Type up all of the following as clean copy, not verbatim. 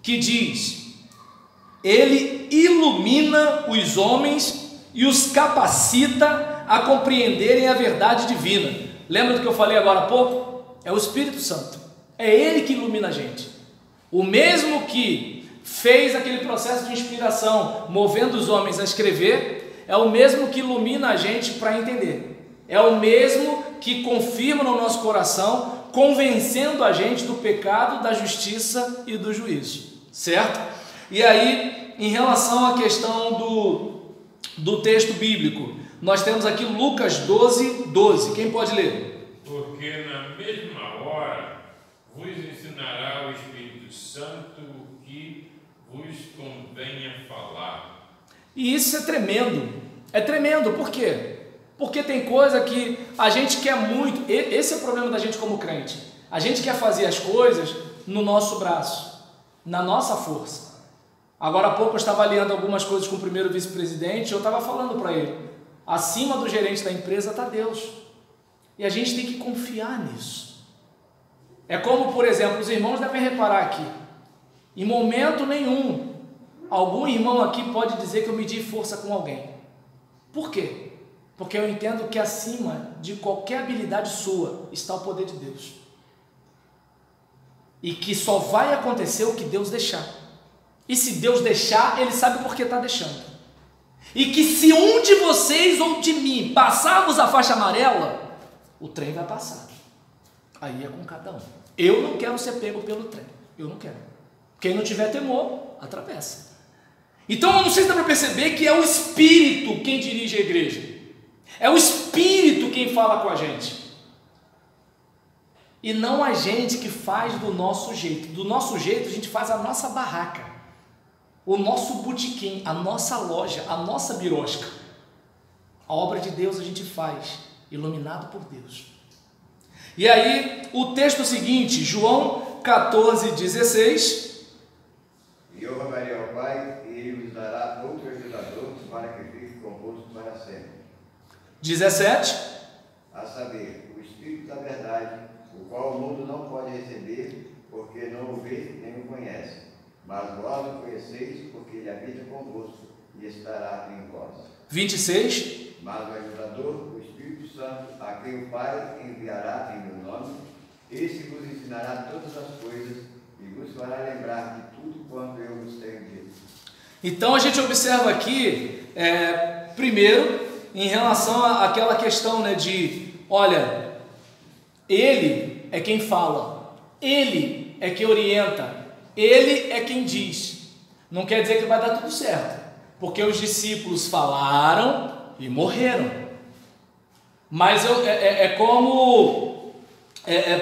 que diz: Ele ilumina os homens e os capacita a compreenderem a verdade divina. Lembra do que eu falei agora há pouco? É o Espírito Santo, é Ele que ilumina a gente. O mesmo que fez aquele processo de inspiração, movendo os homens a escrever, é o mesmo que ilumina a gente para entender. É o mesmo que confirma no nosso coração, convencendo a gente do pecado, da justiça e do juízo, certo? E aí, em relação à questão do texto bíblico, nós temos aqui Lucas 12, 12. Quem pode ler? Porque na mesma hora vos ensinará o Espírito Santo o que vos convenha falar. E isso é tremendo, por quê? Porque tem coisa que a gente quer muito, esse é o problema da gente como crente, a gente quer fazer as coisas no nosso braço, na nossa força. Agora há pouco eu estava alinhando algumas coisas com o primeiro vice-presidente, eu estava falando para ele, acima do gerente da empresa está Deus, e a gente tem que confiar nisso. É como, por exemplo, os irmãos devem reparar aqui, em momento nenhum, algum irmão aqui pode dizer que eu medi força com alguém. Por quê? Porque eu entendo que acima de qualquer habilidade sua está o poder de Deus. E que só vai acontecer o que Deus deixar. E se Deus deixar, Ele sabe por que está deixando. E que se um de vocês ou de mim passarmos a faixa amarela, o trem vai passar. Aí é com cada um. Eu não quero ser pego pelo trem. Eu não quero. Quem não tiver temor, atravessa. Então eu não sei se dá para perceber que é o Espírito quem dirige a igreja. É o Espírito quem fala com a gente. E não a gente que faz do nosso jeito. Do nosso jeito a gente faz a nossa barraca, o nosso botequim, a nossa loja, a nossa birosca. A obra de Deus a gente faz, iluminado por Deus. E aí o texto seguinte, João 14, 16. E eu rogarei ao Pai, e Ele vos dará outro ajudador, para que fique convosco para sempre. 17. A saber, o Espírito da verdade, o qual o mundo não pode receber, porque não o vê nem o conhece. Mas vós o conheceis, porque Ele habita convosco e estará em vós. 26. Mas o ajudador, o Espírito Santo, a quem o Pai enviará em meu nome, esse vos ensinará todas as coisas e vos fará lembrar de tudo quanto eu vos tenho dito. Então a gente observa aqui, primeiro, em relação àquela questão, né, de, olha, Ele é quem fala, Ele é quem orienta, Ele é quem diz. Não quer dizer que vai dar tudo certo, porque os discípulos falaram e morreram. Mas como,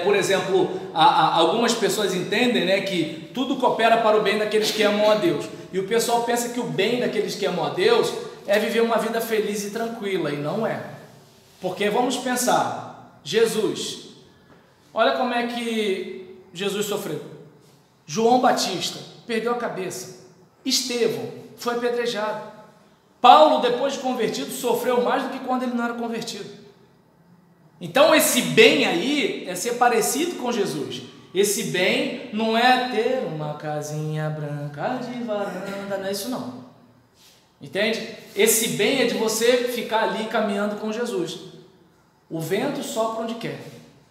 por exemplo, algumas pessoas entendem, né, que tudo coopera para o bem daqueles que amam a Deus. E o pessoal pensa que o bem daqueles que amam a Deus é viver uma vida feliz e tranquila, e não é. Porque vamos pensar, Jesus, olha como é que Jesus sofreu. João Batista perdeu a cabeça. Estevão foi apedrejado. Paulo, depois de convertido, sofreu mais do que quando ele não era convertido. Então esse bem aí é ser parecido com Jesus. Esse bem não é ter uma casinha branca de varanda, não é isso não. Entende? Esse bem é de você ficar ali caminhando com Jesus. O vento sopra onde quer.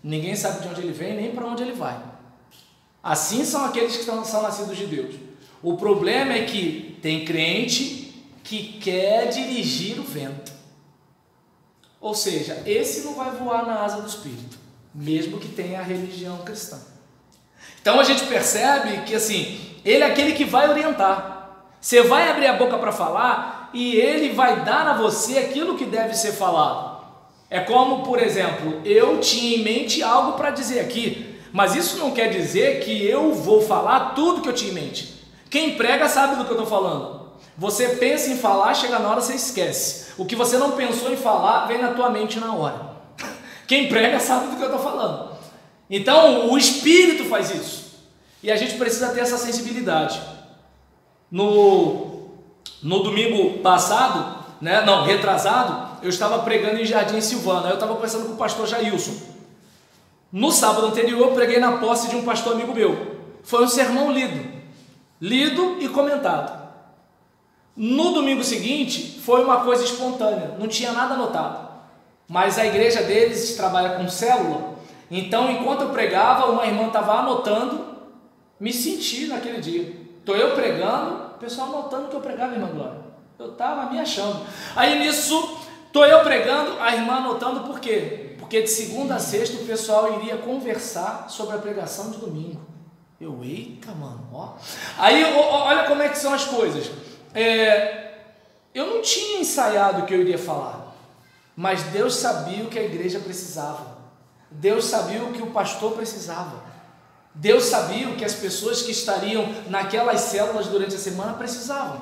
Ninguém sabe de onde ele vem nem para onde ele vai. Assim são aqueles que são nascidos de Deus. O problema é que tem crente que quer dirigir o vento. Ou seja, esse não vai voar na asa do Espírito, mesmo que tenha a religião cristã. Então a gente percebe que assim, ele é aquele que vai orientar. Você vai abrir a boca para falar e ele vai dar a você aquilo que deve ser falado. É como, por exemplo, eu tinha em mente algo para dizer aqui, mas isso não quer dizer que eu vou falar tudo que eu tinha em mente. Quem prega sabe do que eu estou falando. Você pensa em falar, chega na hora você esquece. O que você não pensou em falar vem na tua mente na hora. Quem prega sabe do que eu estou falando. Então o Espírito faz isso. E a gente precisa ter essa sensibilidade. No domingo passado, né, não, retrasado, eu estava pregando em Jardim Silvana. Eu estava conversando com o pastor Jailson. No sábado anterior eu preguei na posse de um pastor amigo meu. Foi um sermão lido. lido e comentado. No domingo seguinte, foi uma coisa espontânea, não tinha nada anotado. Mas a igreja deles trabalha com célula, então enquanto eu pregava, uma irmã estava anotando, me senti naquele dia. Estou eu pregando, o pessoal anotando o que eu pregava, irmã Glória. Eu estava me achando. Aí nisso, estou eu pregando, a irmã anotando, por quê? Porque de segunda a sexta o pessoal iria conversar sobre a pregação de domingo. Eu, eita, mano, ó. Aí, olha como é que são as coisas. Eu não tinha ensaiado o que eu iria falar, mas Deus sabia o que a igreja precisava. Deus sabia o que o pastor precisava. Deus sabia o que as pessoas que estariam naquelas células durante a semana precisavam.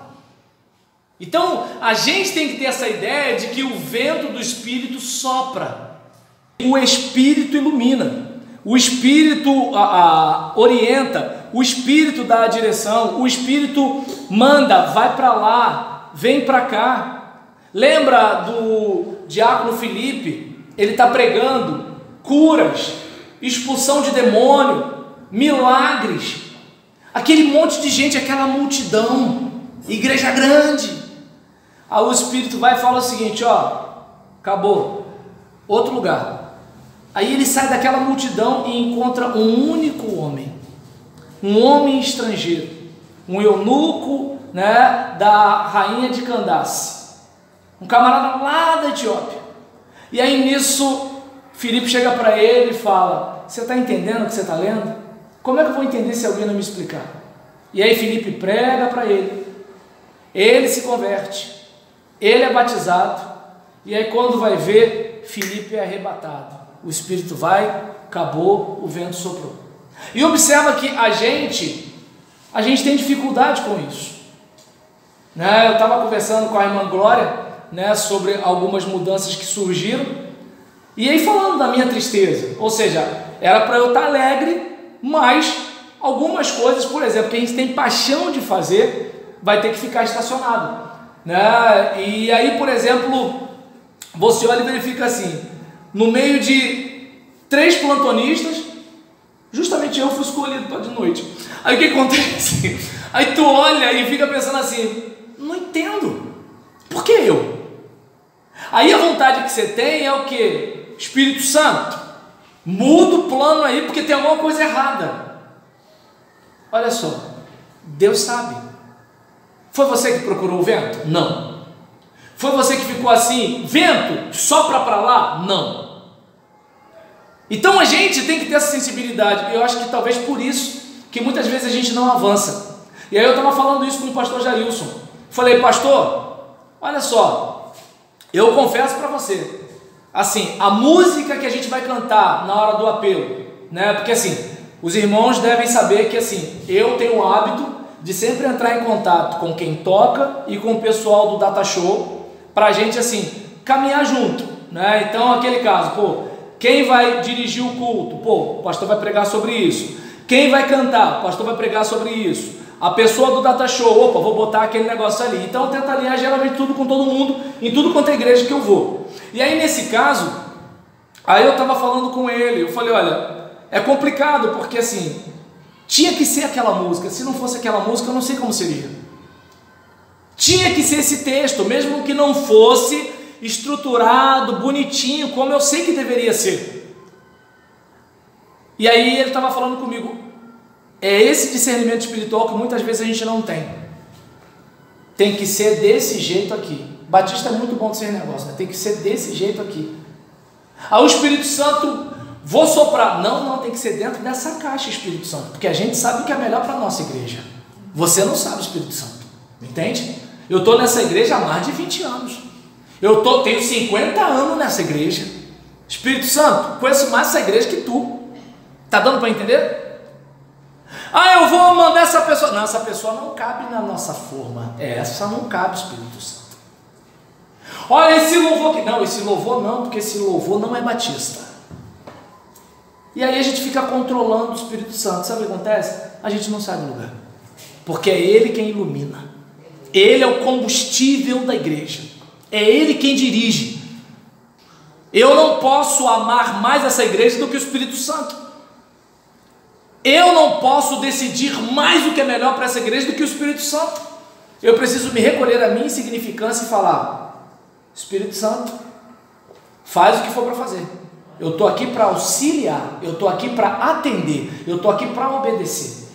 Então, a gente tem que ter essa ideia de que o vento do Espírito sopra, o Espírito ilumina, o Espírito orienta, o Espírito dá a direção, o Espírito manda, vai para lá, vem para cá. Lembra do diácono Felipe? Ele está pregando curas, expulsão de demônio, milagres, aquele monte de gente, aquela multidão, igreja grande. Aí o Espírito vai e fala o seguinte, ó, acabou, outro lugar. Aí ele sai daquela multidão e encontra um único homem, um homem estrangeiro, um eunuco, né, da rainha de Candace, um camarada lá da Etiópia. E aí nisso Filipe chega para ele e fala, você está entendendo o que você está lendo? Como é que eu vou entender se alguém não me explicar? E aí Filipe prega para ele se converte, ele é batizado, e aí quando vai ver, Filipe é arrebatado, o Espírito vai, acabou, o vento soprou. E observa que a gente tem dificuldade com isso, né? Eu estava conversando com a irmã Glória, né, sobre algumas mudanças que surgiram, e aí falando da minha tristeza, ou seja, era para eu estar alegre, mas algumas coisas, por exemplo, que a gente tem paixão de fazer, vai ter que ficar estacionado, né? E aí, por exemplo, você olha e verifica assim, no meio de 3 plantonistas, justamente eu fui escolhido para de noite. Aí o que acontece? Aí tu olha e fica pensando assim, não entendo, por que eu? Aí a vontade que você tem é o que? Espírito Santo, muda o plano aí, porque tem alguma coisa errada. Olha só, Deus sabe. Foi você que procurou o vento? Não. Foi você que ficou assim, vento, sopra para lá? Não. Então a gente tem que ter essa sensibilidade, e eu acho que talvez por isso que muitas vezes a gente não avança. E aí eu estava falando isso com o pastor Jailson. Falei, pastor, olha só, eu confesso para você, assim, a música que a gente vai cantar na hora do apelo, né? Porque assim, os irmãos devem saber que assim, eu tenho o hábito de sempre entrar em contato com quem toca e com o pessoal do Data Show, para a gente assim, caminhar junto, né? Então aquele caso, pô, quem vai dirigir o culto? Pô, o pastor vai pregar sobre isso. Quem vai cantar? O pastor vai pregar sobre isso. A pessoa do Data Show, opa, vou botar aquele negócio ali. Então eu tento alinhar geralmente tudo com todo mundo, em tudo quanto é igreja que eu vou. E aí nesse caso, aí eu estava falando com ele, eu falei, olha, é complicado porque assim, tinha que ser aquela música, se não fosse aquela música eu não sei como seria. Tinha que ser esse texto, mesmo que não fosse estruturado, bonitinho, como eu sei que deveria ser. E aí ele estava falando comigo, é esse discernimento espiritual que muitas vezes a gente não tem. Tem que ser desse jeito aqui. Batista é muito bom de ser negócio, né? Tem que ser desse jeito aqui. Aí o Espírito Santo, vou soprar. Não, tem que ser dentro dessa caixa, Espírito Santo, porque a gente sabe o que é melhor para a nossa igreja. Você não sabe, Espírito Santo, entende? Eu estou nessa igreja há mais de 20 anos. Tenho 50 anos nessa igreja. Espírito Santo, conheço mais essa igreja que tu. Tá dando para entender? Eu vou mandar essa pessoa. Não, essa pessoa não cabe na nossa forma. Essa não cabe, Espírito Santo. Olha, esse louvor aqui. Não, esse louvor não, porque esse louvor não é batista. E aí a gente fica controlando o Espírito Santo. Sabe o que acontece? A gente não sabe o lugar. Porque é Ele quem ilumina. Ele é o combustível da igreja. É Ele quem dirige. Eu não posso amar mais essa igreja do que o Espírito Santo. Eu não posso decidir mais o que é melhor para essa igreja do que o Espírito Santo. Eu preciso me recolher à minha insignificância e falar: Espírito Santo, faz o que for para fazer. Eu estou aqui para auxiliar, eu estou aqui para atender, eu estou aqui para obedecer.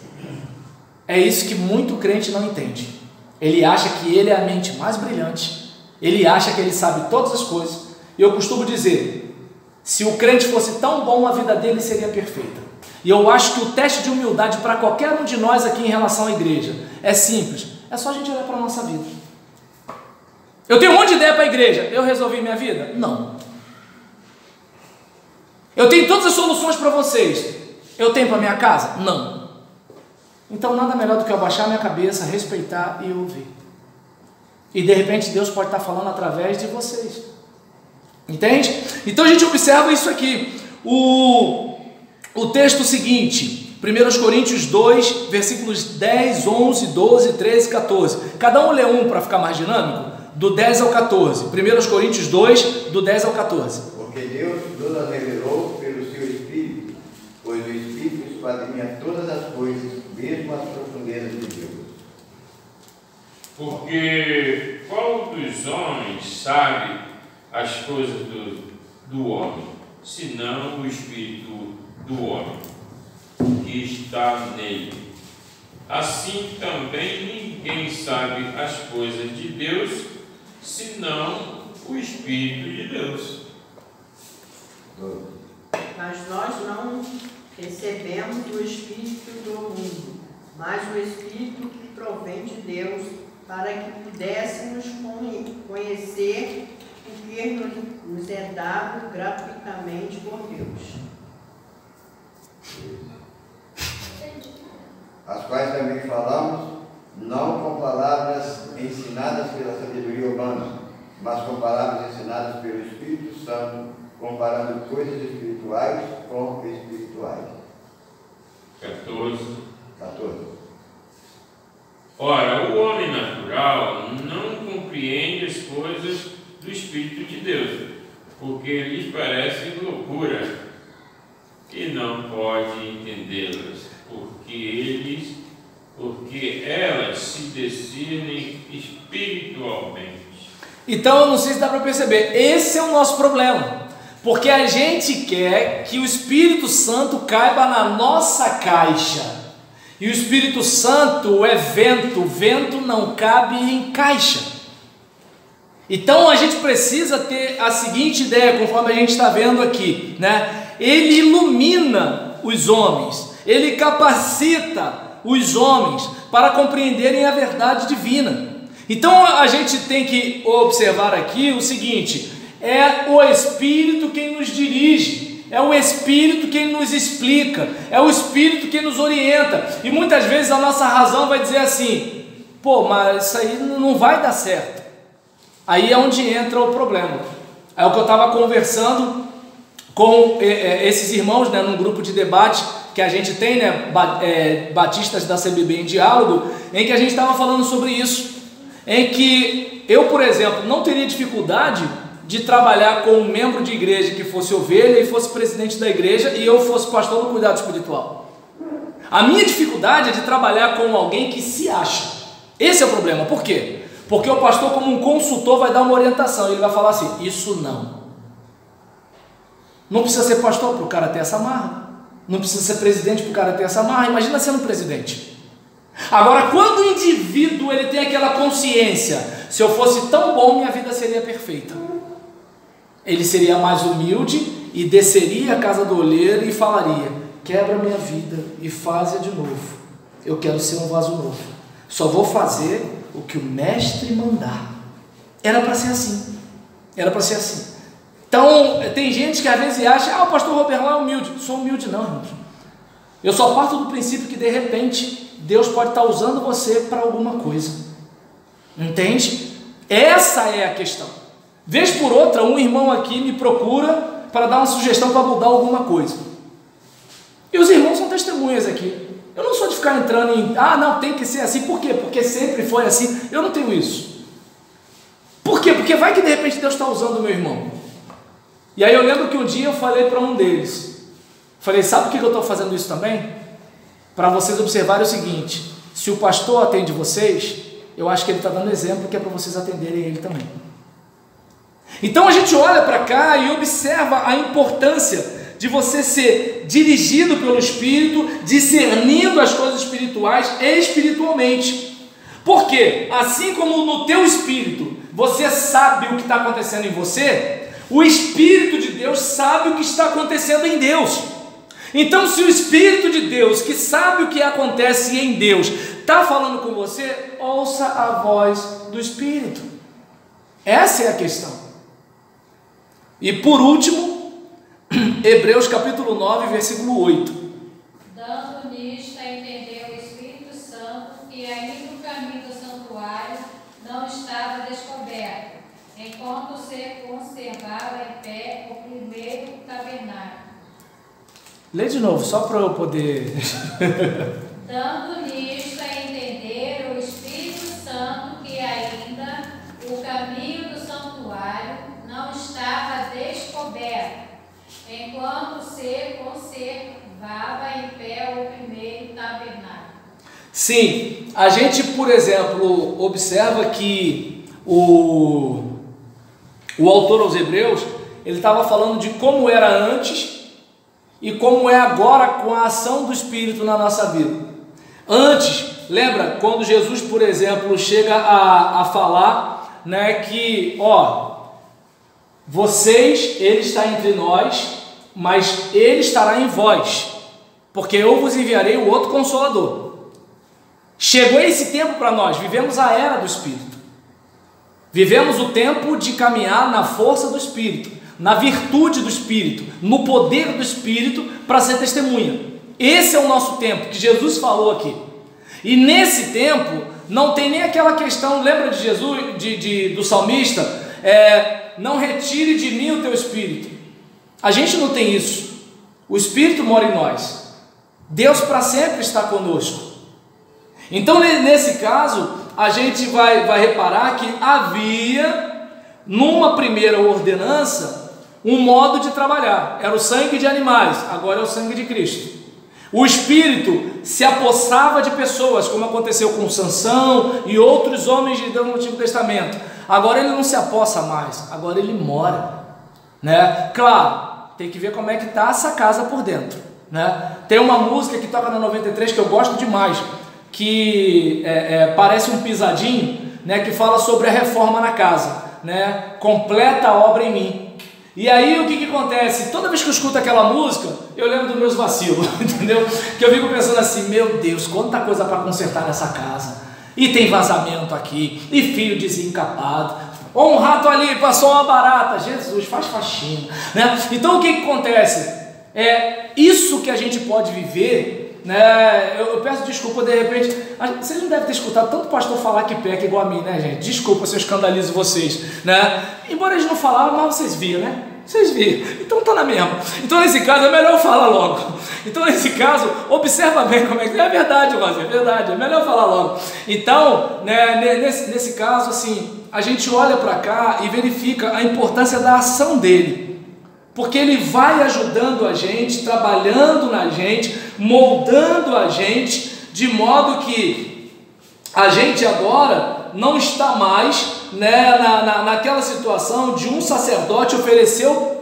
É isso que muito crente não entende. Ele acha que ele é a mente mais brilhante, ele acha que ele sabe todas as coisas. E eu costumo dizer, se o crente fosse tão bom, a vida dele seria perfeita. E eu acho que o teste de humildade para qualquer um de nós aqui em relação à igreja é simples, é só a gente olhar para a nossa vida. Eu tenho um monte de ideia para a igreja, eu resolvi minha vida? Não. Eu tenho todas as soluções para vocês, eu tenho para minha casa? Não. Então nada melhor do que eu abaixar minha cabeça, respeitar e ouvir. E de repente Deus pode estar falando através de vocês. Entende? Então a gente observa isso aqui. O texto seguinte, 1 Coríntios 2, versículos 10, 11, 12, 13 e 14. Cada um lê um para ficar mais dinâmico, do 10 ao 14. 1 Coríntios 2, do 10 ao 14. Porque Deus nos revelou pelo seu Espírito, pois o Espírito esquadrinha todas as coisas, mesmo as profundezas de Deus. Porque qual dos homens sabe as coisas do homem, senão o Espírito do homem, que está nele? Assim também ninguém sabe as coisas de Deus, senão o Espírito de Deus. Mas nós não recebemos o Espírito do mundo, mas o Espírito que provém de Deus, para que pudéssemos conhecer o que nos é dado gratuitamente por Deus. As quais também falamos, não com palavras ensinadas pela sabedoria humana, mas com palavras ensinadas pelo Espírito Santo, comparando coisas espirituais com espirituais. 14. Ora, o homem natural não compreende as coisas do Espírito de Deus, porque lhes parece loucura, e não pode entendê-las, porque elas se discernem espiritualmente. Então, eu não sei se dá para perceber, esse é o nosso problema, porque a gente quer que o Espírito Santo caiba na nossa caixa, e o Espírito Santo é vento, vento não cabe em caixa. Então a gente precisa ter a seguinte ideia, conforme a gente está vendo aqui, né? Ele ilumina os homens, ele capacita os homens para compreenderem a verdade divina. Então a gente tem que observar aqui o seguinte: é o Espírito quem nos dirige, é o Espírito quem nos explica, é o Espírito quem nos orienta. E muitas vezes a nossa razão vai dizer assim: pô, mas isso aí não vai dar certo. Aí é onde entra o problema. É o que eu estava conversando com esses irmãos, né, num grupo de debate que a gente tem, né, batistas da CBB em diálogo, em que a gente estava falando sobre isso, em que eu, por exemplo, não teria dificuldade de trabalhar com um membro de igreja que fosse ovelha e fosse presidente da igreja e eu fosse pastor no cuidado espiritual. A minha dificuldade é de trabalhar com alguém que se acha. Esse é o problema. Por quê? Porque o pastor, como um consultor, vai dar uma orientação, ele vai falar assim: isso não. Não precisa ser pastor para o cara ter essa marra, não precisa ser presidente para o cara ter essa marra. Imagina sendo presidente. Agora, quando o indivíduo ele tem aquela consciência: se eu fosse tão bom, minha vida seria perfeita, ele seria mais humilde e desceria a casa do olheiro e falaria: quebra minha vida e faz-a de novo, eu quero ser um vaso novo, só vou fazer o que o mestre mandar. Era para ser assim, era para ser assim. Então tem gente que às vezes acha: o pastor Robert lá é humilde. Sou humilde não, irmãos. Eu só parto do princípio que de repente Deus pode estar usando você para alguma coisa, entende? Essa é a questão. Vez por outra, um irmão aqui me procura para dar uma sugestão para mudar alguma coisa, e os irmãos são testemunhas aqui. Eu não sou de ficar entrando em, não, tem que ser assim. Por quê? Porque sempre foi assim. Eu não tenho isso. Por quê? Porque vai que de repente Deus está usando o meu irmão. E aí eu lembro que um dia eu falei para um deles, falei: sabe por que eu estou fazendo isso também? para vocês observarem o seguinte: se o pastor atende vocês, eu acho que ele está dando exemplo que é para vocês atenderem ele também. Então a gente olha para cá e observa a importância de você ser dirigido pelo Espírito, discernindo as coisas espirituais espiritualmente. Porque assim como no teu espírito você sabe o que está acontecendo em você, o Espírito de Deus sabe o que está acontecendo em Deus. Então, se o Espírito de Deus, que sabe o que acontece em Deus, está falando com você, ouça a voz do Espírito. Essa é a questão. E por último, Hebreus capítulo 9, versículo 8. Dando nisto a entender o Espírito Santo que ainda o caminho do santuário não estava descoberto, enquanto se conservava em pé o primeiro tabernáculo. Lê de novo, só para eu poder... Dando nisto a entender o Espírito Santo que ainda o caminho do santuário não estava descoberto, enquanto se conservava em pé o primeiro tabernáculo. Sim, a gente, por exemplo, observa que o autor aos Hebreus, ele estava falando de como era antes e como é agora com a ação do Espírito na nossa vida. Antes, lembra quando Jesus, por exemplo, chega a falar, né, que, ele está entre nós, mas ele estará em vós, porque eu vos enviarei o outro Consolador. Chegou esse tempo para nós, vivemos a era do Espírito, vivemos o tempo de caminhar na força do Espírito, na virtude do Espírito, no poder do Espírito, para ser testemunha. Esse é o nosso tempo, que Jesus falou aqui. E nesse tempo, não tem nem aquela questão, lembra de Jesus, do salmista, não retire de mim o teu Espírito. A gente não tem isso. O Espírito mora em nós. Deus para sempre está conosco. Então, nesse caso, a gente vai reparar que havia, numa primeira ordenança, um modo de trabalhar. Era o sangue de animais, agora é o sangue de Cristo. O Espírito se apossava de pessoas, como aconteceu com Sansão e outros homens de Deus no Antigo Testamento. Agora ele não se apossa mais, agora ele mora, né? Claro, tem que ver como é que está essa casa por dentro, né? Tem uma música que toca na 93 que eu gosto demais, que parece um pisadinho, né? Que fala sobre a reforma na casa, né? Completa a obra em mim. E aí o que acontece? Toda vez que eu escuto aquela música, eu lembro dos meus vacilos, entendeu? Que eu fico pensando assim, meu Deus, quanta coisa para consertar nessa casa. E tem vazamento aqui, e fio desencapado, ou um rato ali, passou uma barata, Jesus, faz faxina, né? Então o que acontece? É isso que a gente pode viver, né? Eu peço desculpa, de repente, vocês não devem ter escutado tanto pastor falar que peca igual a mim, né, gente? Desculpa se eu escandalizo vocês, né? Embora eles não falavam, mas vocês viram, né? Vocês viram, então tá na mesma. Então nesse caso é melhor falar logo. Então nesse caso, observa bem como é que é verdade, Rosa, é verdade, é melhor falar logo. Então, né, nesse caso, assim, a gente olha para cá e verifica a importância da ação dele, porque ele vai ajudando a gente, trabalhando na gente, moldando a gente, de modo que a gente agora não está mais, né, naquela situação de um sacerdote ofereceu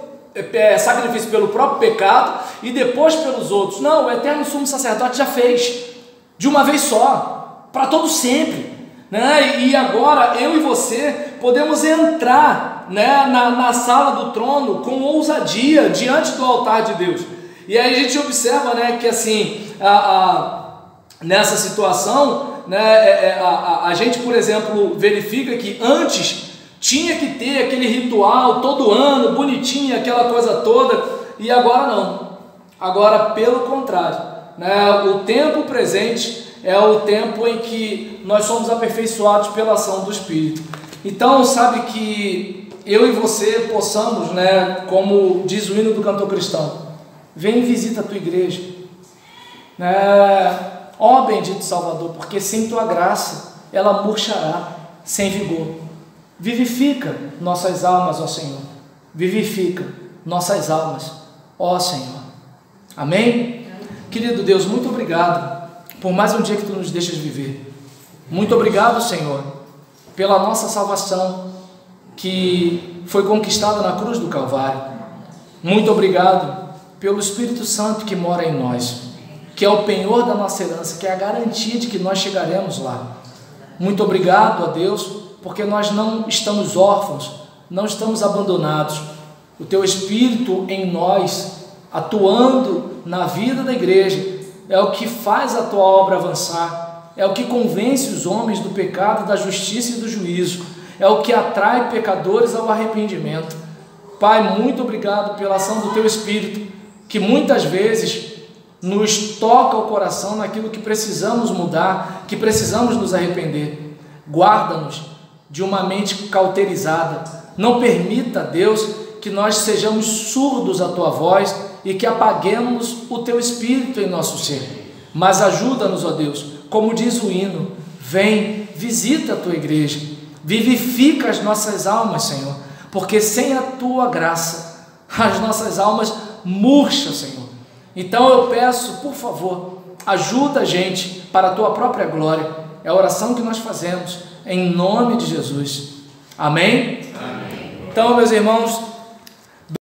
sacrifício pelo próprio pecado e depois pelos outros. Não, o eterno sumo sacerdote já fez, de uma vez só, para todo sempre, né? E agora eu e você podemos entrar, né, na sala do trono com ousadia diante do altar de Deus. E aí a gente observa, né, que assim, nessa situação, né, a gente, por exemplo, verifica que antes tinha que ter aquele ritual todo ano, bonitinho, aquela coisa toda, e agora não. Agora, pelo contrário, né, o tempo presente é o tempo em que nós somos aperfeiçoados pela ação do Espírito. Então, sabe, que eu e você possamos, né, como diz o hino do cantor cristão, vem e visita a tua igreja, né? Ó bendito Salvador, porque sem tua graça ela murchará sem vigor. Vivifica nossas almas, ó Senhor. Vivifica nossas almas, ó Senhor. Amém? Querido Deus, muito obrigado por mais um dia que Tu nos deixas viver. Muito obrigado, Senhor, pela nossa salvação, que foi conquistada na cruz do Calvário. Muito obrigado pelo Espírito Santo que mora em nós, que é o penhor da nossa herança, que é a garantia de que nós chegaremos lá. Muito obrigado a Deus, porque nós não estamos órfãos, não estamos abandonados. O Teu Espírito em nós, atuando na vida da igreja, é o que faz a Tua obra avançar, é o que convence os homens do pecado, da justiça e do juízo, é o que atrai pecadores ao arrependimento. Pai, muito obrigado pela ação do Teu Espírito, que muitas vezes nos toca o coração naquilo que precisamos mudar, que precisamos nos arrepender. Guarda-nos de uma mente cauterizada. Não permita, Deus, que nós sejamos surdos à Tua voz e que apaguemos o Teu Espírito em nosso ser. Mas ajuda-nos, ó Deus, como diz o hino, vem, visita a Tua igreja, vivifica as nossas almas, Senhor, porque sem a Tua graça, as nossas almas murcham, Senhor. Então eu peço, por favor, ajuda a gente para a Tua própria glória. É a oração que nós fazemos, em nome de Jesus. Amém? Amém. Então, meus irmãos,